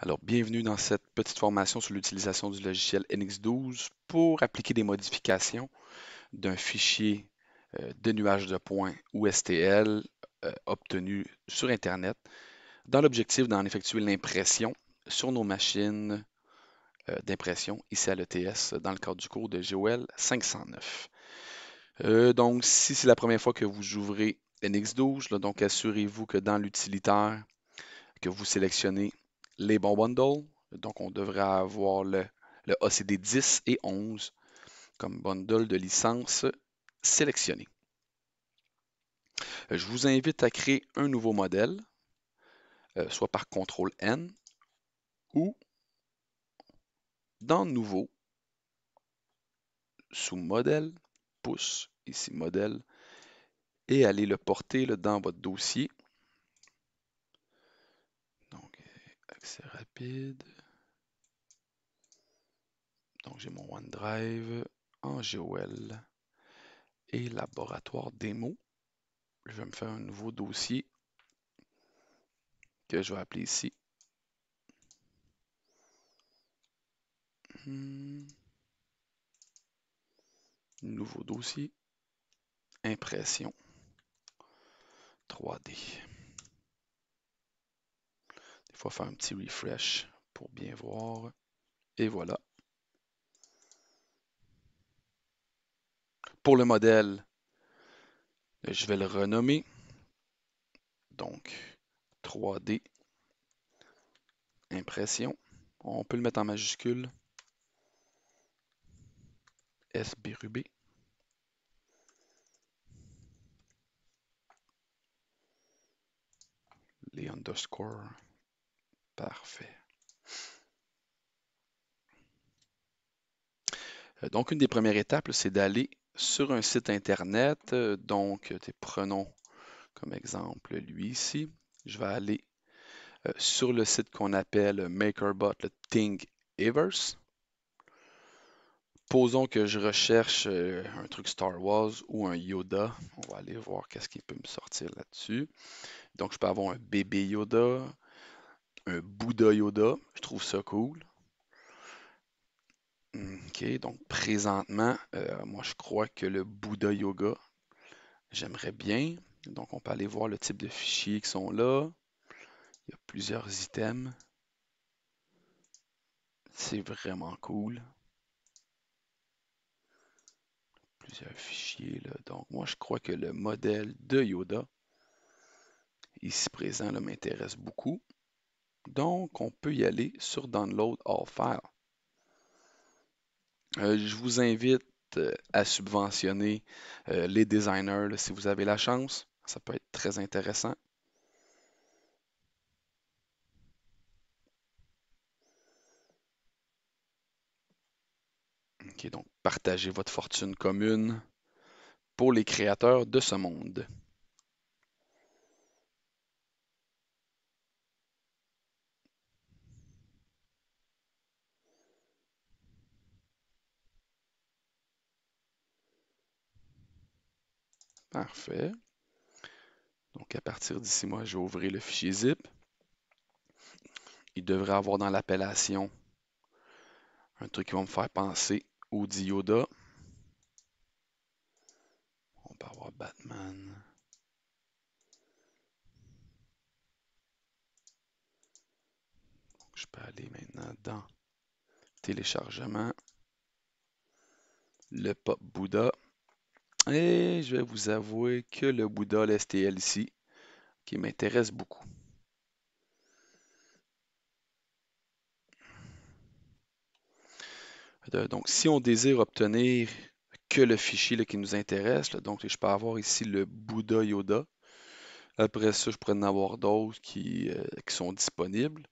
Alors, bienvenue dans cette petite formation sur l'utilisation du logiciel NX12 pour appliquer des modifications d'un fichier de nuage de points ou STL obtenu sur Internet dans l'objectif d'en effectuer l'impression sur nos machines d'impression ici à l'ETS dans le cadre du cours de GOL 509. Donc, si c'est la première fois que vous ouvrez NX12, là, donc assurez-vous que dans l'utilitaire, que vous sélectionnez les bons bundles. Donc, on devrait avoir le ACD 10 et 11 comme bundle de licence sélectionné. Je vous invite à créer un nouveau modèle, soit par CTRL-N ou dans Nouveau, sous Modèle, pouce, ici Modèle, et aller le porter là, dans votre dossier. Donc, accès rapide. Donc, j'ai mon OneDrive en GOL et laboratoire démo. Je vais me faire un nouveau dossier que je vais appeler ici. Nouveau dossier. Impression 3D. Il faut faire un petit refresh pour bien voir. Et voilà. Pour le modèle, je vais le renommer. Donc, 3D. Impression. On peut le mettre en majuscule. SBRUB. Les underscores. Parfait. Donc, une des premières étapes, c'est d'aller sur un site Internet. Donc, prenons comme exemple lui ici. Je vais aller sur le site qu'on appelle MakerBot, le Thingiverse. Posons que je recherche un truc Star Wars ou un Yoda. On va aller voir qu'est-ce qui peut me sortir là-dessus. Donc, je peux avoir un bébé Yoda, un Bouddha Yoda. Je trouve ça cool. OK, donc présentement, moi je crois que le Bouddha Yoga, j'aimerais bien. Donc, on peut aller voir le type de fichiers qui sont là. Il y a plusieurs items. C'est vraiment cool. Plusieurs fichiers là. Donc, moi je crois que le modèle de Yoda, ici présent, m'intéresse beaucoup. Donc, on peut y aller sur Download All Files. Je vous invite à subventionner les designers là, si vous avez la chance. Ça peut être très intéressant. OK, donc, partagez votre fortune commune pour les créateurs de ce monde. Parfait. Donc, à partir d'ici, moi, je vais ouvrir le fichier zip. Il devrait avoir dans l'appellation un truc qui va me faire penser au Yoda. On peut avoir Batman. Donc, je peux aller maintenant dans téléchargement, le Pop Bouddha. Et je vais vous avouer que le Bouddha, le STL ici, qui m'intéresse beaucoup. Donc, si on désire obtenir que le fichier là, qui nous intéresse, là, donc je peux avoir ici le Bouddha Yoda. Après ça, je pourrais en avoir d'autres qui sont disponibles.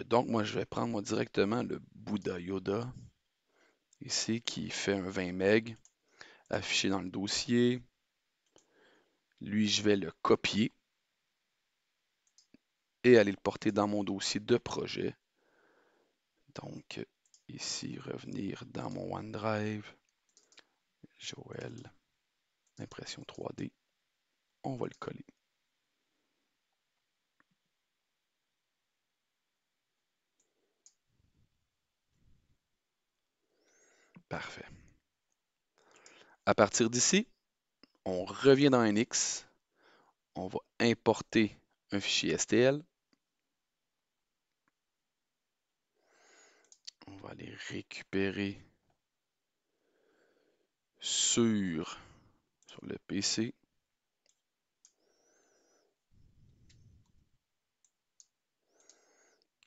Donc, moi, je vais prendre moi, directement le Bouddha Yoda, ici, qui fait un 20 MB, affiché dans le dossier. Lui, je vais le copier et aller le porter dans mon dossier de projet. Donc, ici, revenir dans mon OneDrive, Joël, impression 3D. On va le coller. Parfait. À partir d'ici, on revient dans NX. On va importer un fichier STL. On va aller récupérer sur le PC.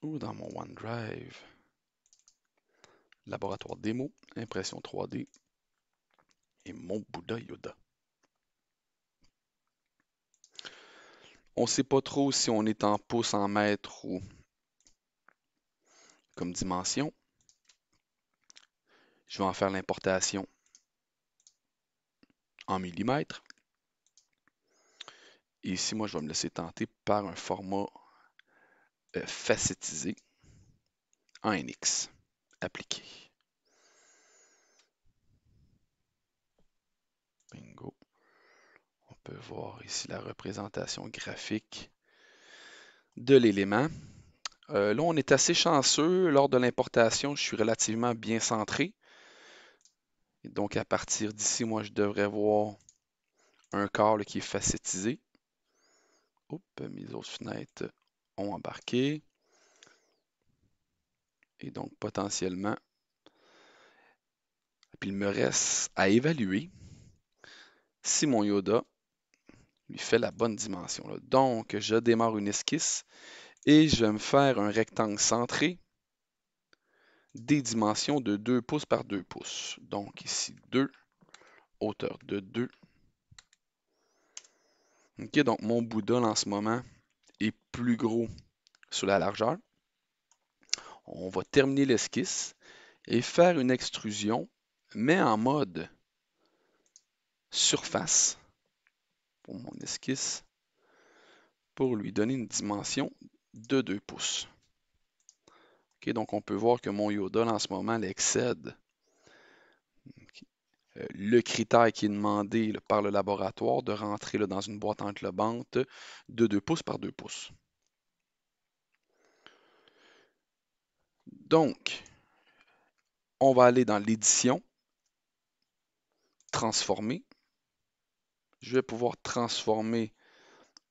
Ou dans mon OneDrive. Laboratoire démo, impression 3D et mon Bouddha Yoda. On ne sait pas trop si on est en pouces, en mètres ou comme dimension. Je vais en faire l'importation en millimètres. Et ici, moi, je vais me laisser tenter par un format facettisé en NX. Appliqué. Bingo. On peut voir ici la représentation graphique de l'élément. Là, on est assez chanceux. Lors de l'importation, je suis relativement bien centré. Et donc, à partir d'ici, moi, je devrais voir un corps là, qui est facettisé. Oups, mes autres fenêtres ont embarqué. Et donc, potentiellement, puis il me reste à évaluer si mon Yoda lui fait la bonne dimension. Là. Donc, je démarre une esquisse et je vais me faire un rectangle centré des dimensions de 2 pouces par 2 pouces. Donc, ici, 2, hauteur de 2. OK, donc mon Bouddha, en ce moment, est plus gros sur la largeur. On va terminer l'esquisse et faire une extrusion, mais en mode surface pour mon esquisse pour lui donner une dimension de 2 pouces. Okay, donc on peut voir que mon Yoda en ce moment l'excède le critère qui est demandé là, par le laboratoire de rentrer là, dans une boîte englobante de 2 pouces par 2 pouces. Donc, on va aller dans l'édition, transformer. Je vais pouvoir transformer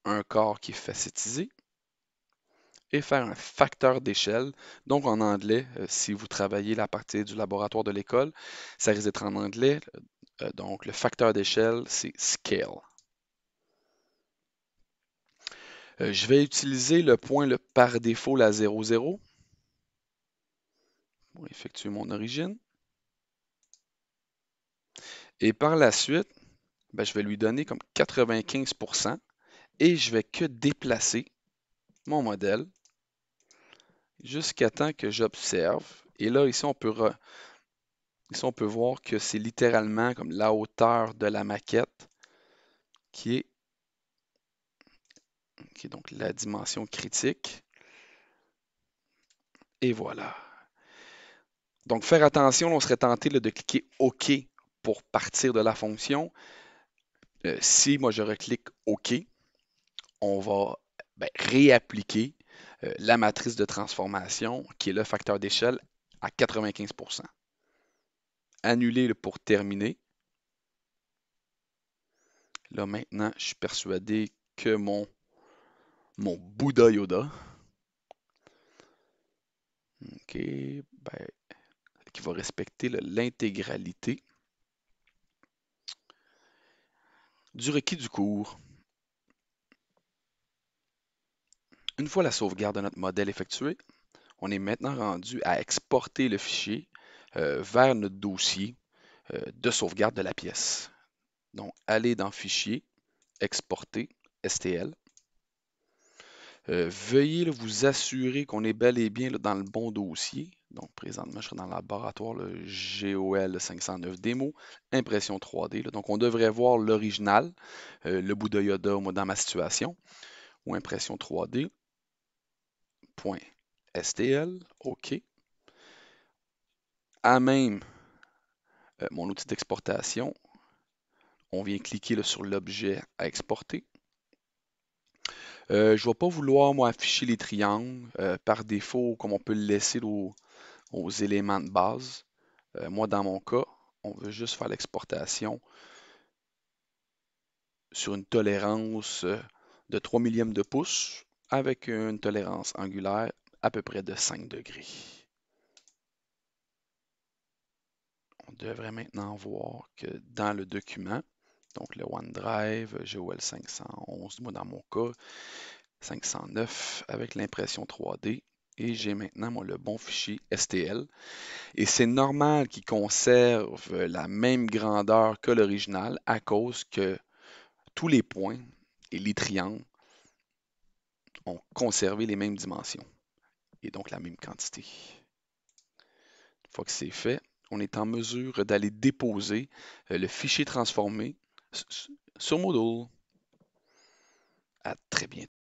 un corps qui est facettisé et faire un facteur d'échelle. Donc en anglais, si vous travaillez à partir du laboratoire de l'école, ça risque d'être en anglais. Donc le facteur d'échelle, c'est scale. Je vais utiliser le point par défaut, la 0,0, pour effectuer mon origine. Et par la suite, je vais lui donner comme 95% et je vais que déplacer mon modèle jusqu'à temps que j'observe. Et là, ici, on peut voir que c'est littéralement comme la hauteur de la maquette qui est donc la dimension critique. Et voilà. Donc, faire attention, on serait tenté là, de cliquer OK pour partir de la fonction. Si moi je reclique OK, on va réappliquer la matrice de transformation qui est le facteur d'échelle à 95%. Annuler pour terminer. Là maintenant, je suis persuadé que mon Bouddha Yoda, qui va respecter l'intégralité du requis du cours. Une fois la sauvegarde de notre modèle effectuée, on est maintenant rendu à exporter le fichier vers notre dossier de sauvegarde de la pièce. Donc, aller dans Fichier, Exporter, STL. Veuillez vous assurer qu'on est bel et bien dans le bon dossier. Donc, présentement, je serai dans le laboratoire le GOL 509 démo, impression 3D. Donc, on devrait voir l'original, le Bouddha Yoda dans ma situation, ou impression 3D. .stl, OK. À même mon outil d'exportation, on vient cliquer sur l'objet à exporter. Je ne vais pas vouloir, moi, afficher les triangles par défaut, comme on peut le laisser aux éléments de base. Moi, dans mon cas, on veut juste faire l'exportation sur une tolérance de 3 millièmes de pouce avec une tolérance angulaire à peu près de 5 degrés. On devrait maintenant voir que dans le document, donc le OneDrive, GOL 511, moi dans mon cas, 509 avec l'impression 3D, et j'ai maintenant moi, le bon fichier STL. Et c'est normal qu'il conserve la même grandeur que l'original à cause que tous les points et les triangles ont conservé les mêmes dimensions et donc la même quantité. Une fois que c'est fait, on est en mesure d'aller déposer le fichier transformé sur Moodle. À très bientôt.